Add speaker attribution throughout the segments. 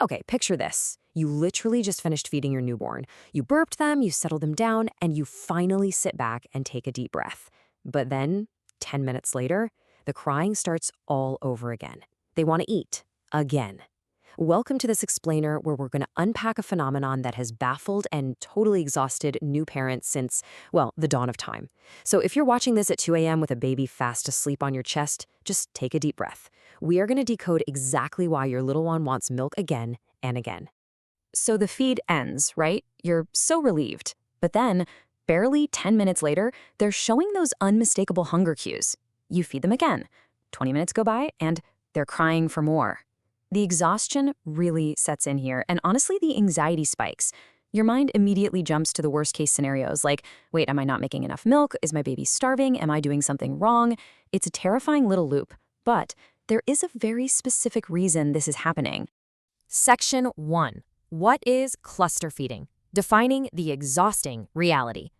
Speaker 1: Okay, picture this. You literally just finished feeding your newborn. You burped them, you settled them down, and you finally sit back and take a deep breath. But then, 10 minutes later, the crying starts all over again. They want to eat. Again. Welcome to this explainer where we're going to unpack a phenomenon that has baffled and totally exhausted new parents since, well, the dawn of time. So if you're watching this at 2 a.m. with a baby fast asleep on your chest, just take a deep breath. We are going to decode exactly why your little one wants milk again and again. So the feed ends, right? You're so relieved. But then, barely 10 minutes later, they're showing those unmistakable hunger cues. You feed them again. 20 minutes go by, and they're crying for more. The exhaustion really sets in here, and honestly, the anxiety spikes. Your mind immediately jumps to the worst-case scenarios like, wait, am I not making enough milk? Is my baby starving? Am I doing something wrong? It's a terrifying little loop, but there is a very specific reason this is happening. Section 1. What is cluster feeding? Defining the exhausting reality.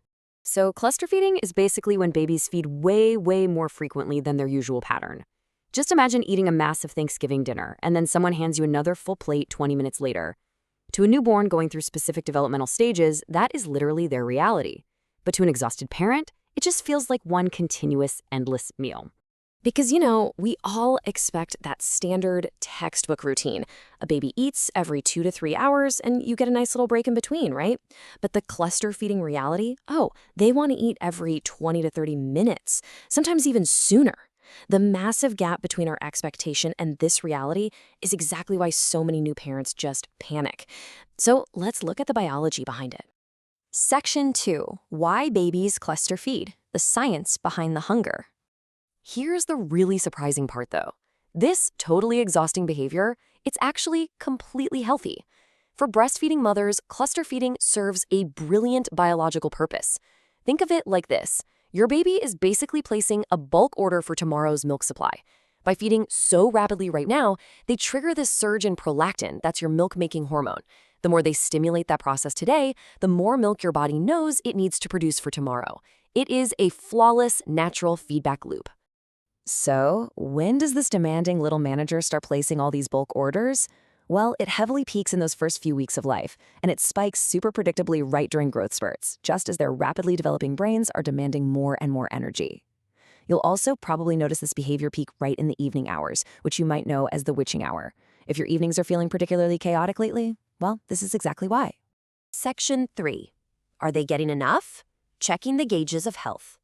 Speaker 1: So cluster feeding is basically when babies feed way more frequently than their usual pattern. Just imagine eating a massive Thanksgiving dinner, and then someone hands you another full plate 20 minutes later. To a newborn going through specific developmental stages, that is literally their reality. But to an exhausted parent, it just feels like one continuous, endless meal. Because, we all expect that standard textbook routine. A baby eats every 2 to 3 hours, and you get a nice little break in between, right? But the cluster feeding reality, they want to eat every 20 to 30 minutes, sometimes even sooner. The massive gap between our expectation and this reality is exactly why so many new parents just panic. So let's look at the biology behind it. Section 2. Why babies cluster feed. The science behind the hunger. Here's the really surprising part, though. This totally exhausting behavior, it's actually completely healthy. For breastfeeding mothers, cluster feeding serves a brilliant biological purpose. Think of it like this. Your baby is basically placing a bulk order for tomorrow's milk supply. By feeding so rapidly right now, they trigger this surge in prolactin, that's your milk-making hormone. The more they stimulate that process today, the more milk your body knows it needs to produce for tomorrow. It is a flawless, natural feedback loop. So, when does this demanding little manager start placing all these bulk orders? Well, it heavily peaks in those first few weeks of life, and it spikes super predictably right during growth spurts, just as their rapidly developing brains are demanding more and more energy. You'll also probably notice this behavior peak right in the evening hours, which you might know as the witching hour. If your evenings are feeling particularly chaotic lately, well, this is exactly why. Section 3. Are they getting enough? Checking the gauges of health.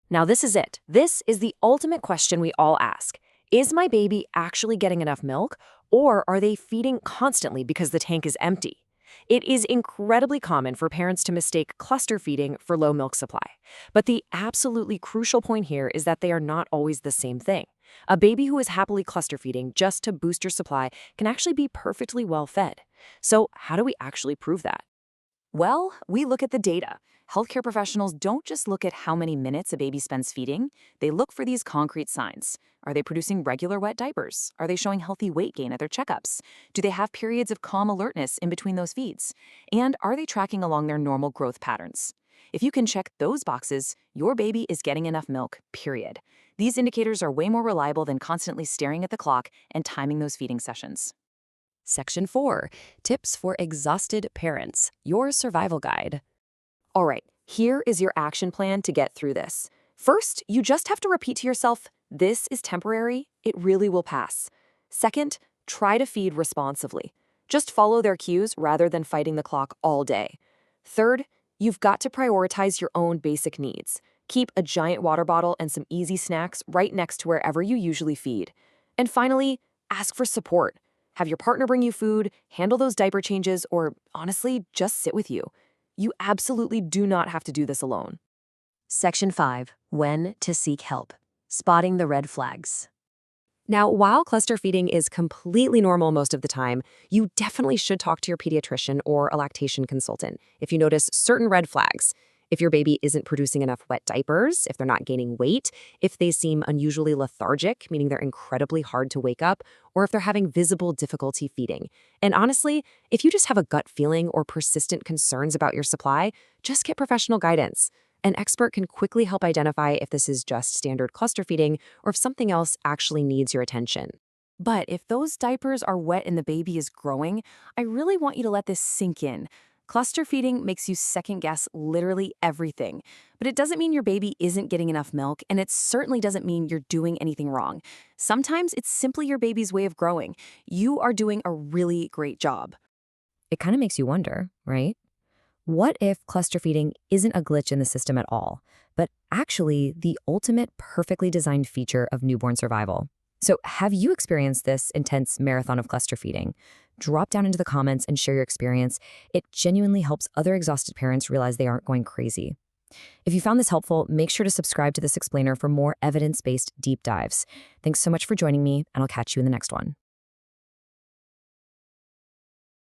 Speaker 1: Now this is it. This is the ultimate question we all ask. Is my baby actually getting enough milk, or are they feeding constantly because the tank is empty? It is incredibly common for parents to mistake cluster feeding for low milk supply. But the absolutely crucial point here is that they are not always the same thing. A baby who is happily cluster feeding just to boost your supply can actually be perfectly well fed. So how do we actually prove that? Well, we look at the data. Healthcare professionals don't just look at how many minutes a baby spends feeding, they look for these concrete signs. Are they producing regular wet diapers? Are they showing healthy weight gain at their checkups? Do they have periods of calm alertness in between those feeds? And are they tracking along their normal growth patterns? If you can check those boxes, your baby is getting enough milk, period. These indicators are way more reliable than constantly staring at the clock and timing those feeding sessions. Section 4. Tips for exhausted parents. Your survival guide. All right, here is your action plan to get through this. First, you just have to repeat to yourself, this is temporary, it really will pass. Second, try to feed responsively. Just follow their cues rather than fighting the clock all day. Third, you've got to prioritize your own basic needs. Keep a giant water bottle and some easy snacks right next to wherever you usually feed. And finally, ask for support. Have your partner bring you food, handle those diaper changes, or honestly, just sit with you. You absolutely do not have to do this alone. Section 5. When to seek help. Spotting the red flags. Now, while cluster feeding is completely normal most of the time, you definitely should talk to your pediatrician or a lactation consultant if you notice certain red flags. If your baby isn't producing enough wet diapers, if they're not gaining weight, if they seem unusually lethargic, meaning they're incredibly hard to wake up, or if they're having visible difficulty feeding. And honestly, if you just have a gut feeling or persistent concerns about your supply, just get professional guidance. An expert can quickly help identify if this is just standard cluster feeding or if something else actually needs your attention.
Speaker 2: But if those diapers are wet and the baby is growing, I really want you to let this sink in. Cluster feeding makes you second guess literally everything. But it doesn't mean your baby isn't getting enough milk, and it certainly doesn't mean you're doing anything wrong. Sometimes it's simply your baby's way of growing. You are doing a really great job.
Speaker 1: It kind of makes you wonder, right? What if cluster feeding isn't a glitch in the system at all, but actually the ultimate perfectly designed feature of newborn survival? So, have you experienced this intense marathon of cluster feeding? Drop down into the comments and share your experience. It genuinely helps other exhausted parents realize they aren't going crazy. If you found this helpful, make sure to subscribe to this explainer for more evidence-based deep dives. Thanks so much for joining me, and I'll catch you in the next one.